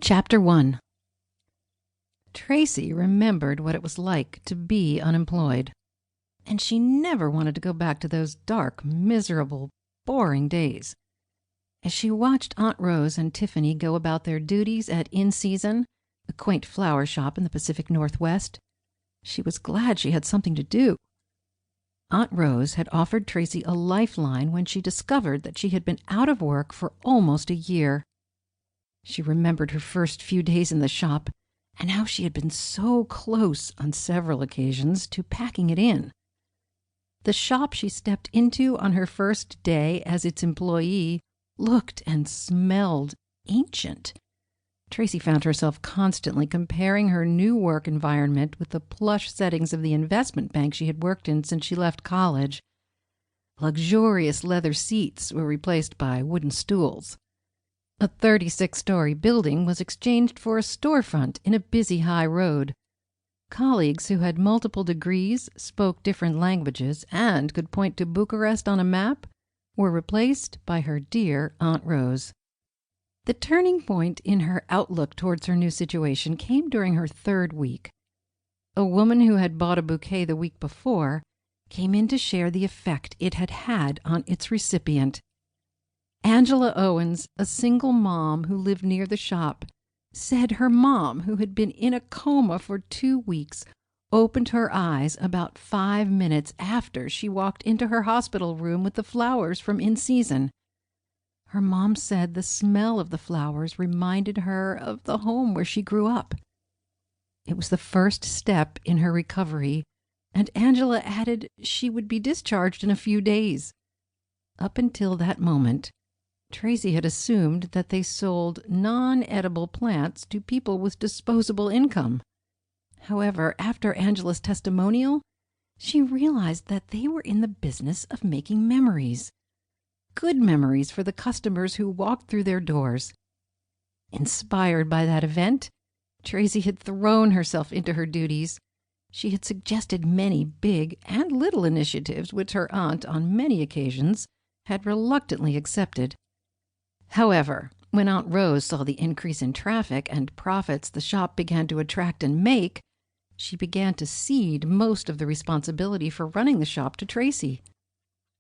Chapter 1. Tracy remembered what it was like to be unemployed, and she never wanted to go back to those dark, miserable, boring days. As she watched Aunt Rose and Tiffany go about their duties at In Season, a quaint flower shop in the Pacific Northwest, she was glad she had something to do. Aunt Rose had offered Tracy a lifeline when she discovered that she had been out of work for almost a year. She remembered her first few days in the shop and how she had been so close on several occasions to packing it in. The shop she stepped into on her first day as its employee looked and smelled ancient. Tracy found herself constantly comparing her new work environment with the plush settings of the investment bank she had worked in since she left college. Luxurious leather seats were replaced by wooden stools. A 36-story building was exchanged for a storefront in a busy high road. Colleagues who had multiple degrees, spoke different languages, and could point to Bucharest on a map were replaced by her dear Aunt Rose. The turning point in her outlook towards her new situation came during her third week. A woman who had bought a bouquet the week before came in to share the effect it had had on its recipient. Angela Owens, a single mom who lived near the shop, said her mom, who had been in a coma for 2 weeks, opened her eyes about 5 minutes after she walked into her hospital room with the flowers from In Season. Her mom said the smell of the flowers reminded her of the home where she grew up. It was the first step in her recovery, and Angela added she would be discharged in a few days. Up until that moment, Tracy had assumed that they sold non-edible plants to people with disposable income. However, after Angela's testimonial, she realized that they were in the business of making memories. Good memories for the customers who walked through their doors. Inspired by that event, Tracy had thrown herself into her duties. She had suggested many big and little initiatives which her aunt, on many occasions, had reluctantly accepted. However, when Aunt Rose saw the increase in traffic and profits the shop began to attract and make, she began to cede most of the responsibility for running the shop to Tracy.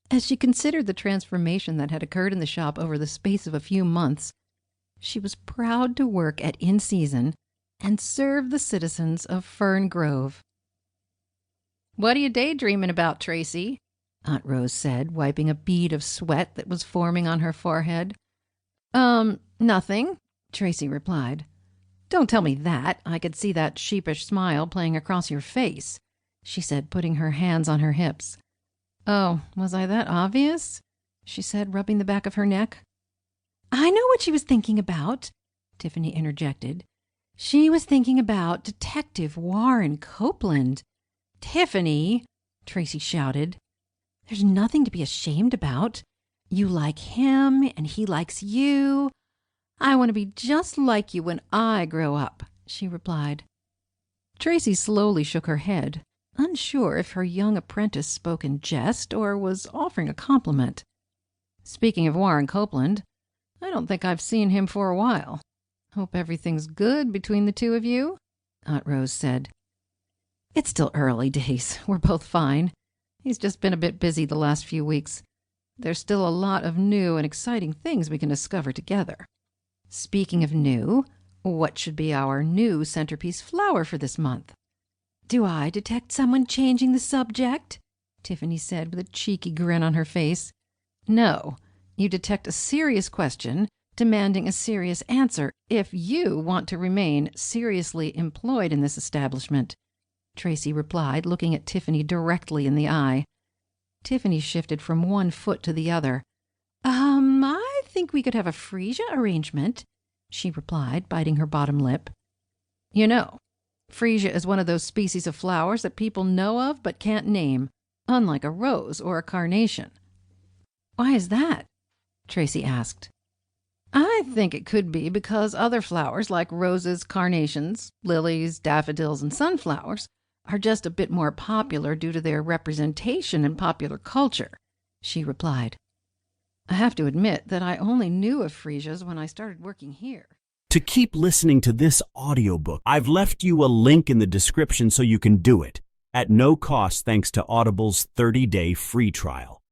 As she considered the transformation that had occurred in the shop over the space of a few months, she was proud to work at In Season and serve the citizens of Fern Grove. "What are you daydreaming about, Tracy?" Aunt Rose said, wiping a bead of sweat that was forming on her forehead. Nothing," Tracy replied. "Don't tell me that. I could see that sheepish smile playing across your face," she said, putting her hands on her hips. "Oh, was I that obvious?" she said, rubbing the back of her neck. "I know what she was thinking about," Tiffany interjected. "She was thinking about Detective Warren Copeland." "Tiffany!" Tracy shouted. "There's nothing to be ashamed about. You like him, and he likes you. I want to be just like you when I grow up," she replied. Tracy slowly shook her head, unsure if her young apprentice spoke in jest or was offering a compliment. "Speaking of Warren Copeland, I don't think I've seen him for a while. Hope everything's good between the two of you," Aunt Rose said. "It's still early days. We're both fine. He's just been a bit busy the last few weeks. There's still a lot of new and exciting things we can discover together. Speaking of new, what should be our new centerpiece flower for this month?" "Do I detect someone changing the subject?" Tiffany said with a cheeky grin on her face. "No, you detect a serious question demanding a serious answer if you want to remain seriously employed in this establishment," Tracy replied, looking at Tiffany directly in the eye. Tiffany shifted from one foot to the other. I think we could have a Freesia arrangement," she replied, biting her bottom lip. "You know, Freesia is one of those species of flowers that people know of but can't name, unlike a rose or a carnation." "Why is that?" Tracy asked. "I think it could be because other flowers like roses, carnations, lilies, daffodils, and sunflowers are just a bit more popular due to their representation in popular culture," she replied. "I have to admit that I only knew of Freesias when I started working here." to keep listening to this audiobook. I've left you a link in the description so you can do it, at no cost thanks to Audible's 30-day free trial.